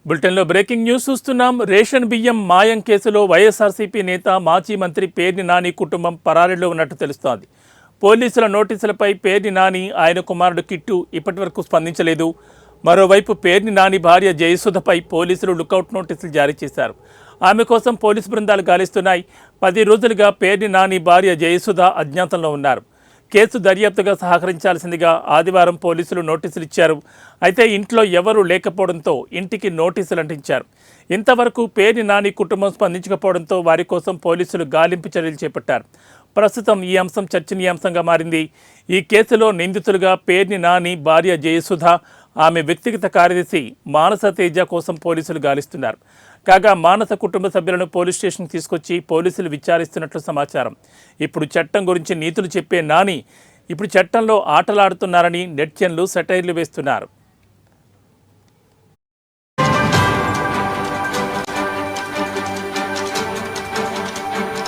బులెటిన్లో breaking news చూస్తున్నాం. Ration బియ్యం మాయం కేసులో వైఎస్ఆర్సీపీ నేత మాజీ మంత్రి పేర్ని నాని కుటుంబం పరారీలో ఉన్నట్టు తెలుస్తోంది. పోలీసుల నోటీసులపై పేర్ని నాని ఆయన కుమారుడు కిట్టు ఇప్పటివరకు స్పందించలేదు. మరోవైపు పేర్ని నాని భార్య జయసుధపై పోలీసులు లుకౌట్ నోటీసులు జారీ చేశారు. ఆమె కోసం పోలీసు బృందాలు గాలిస్తున్నాయి. 10 రోజులుగా పేర్ని నాని భార్య జయసుధ అజ్ఞాతంలో ఉన్నారు. కేసు దర్యాప్తుగా సహకరించాల్సిందిగా ఆదివారం పోలీసులు నోటీసులు ఇచ్చారు. అయితే ఇంట్లో ఎవరూ లేకపోవడంతో ఇంటికి నోటీసులు అంటించారు. ఇంతవరకు పేర్ని నాని కుటుంబం స్పందించకపోవడంతో వారి కోసం పోలీసులు గాలింపు చర్యలు చేపట్టారు. ప్రస్తుతం ఈ అంశం చర్చనీయాంశంగా మారింది. ఈ కేసులో నిందితులుగా పేర్ని నాని భార్య జయసుధ, ఆమె వ్యక్తిగత కార్యదర్శి మానస తేజ కోసం పోలీసులు గాలిస్తున్నారు. కాగా మానస కుటుంబ సభ్యులను పోలీస్ స్టేషన్కి తీసుకొచ్చి పోలీసులు విచారిస్తున్నట్లు సమాచారం. ఇప్పుడు చట్టం గురించి నీతులు చెప్పే నాని ఇప్పుడు చట్టంలో ఆటలాడుతున్నారని నెటిజన్లు సెటైర్లు వేస్తున్నారు.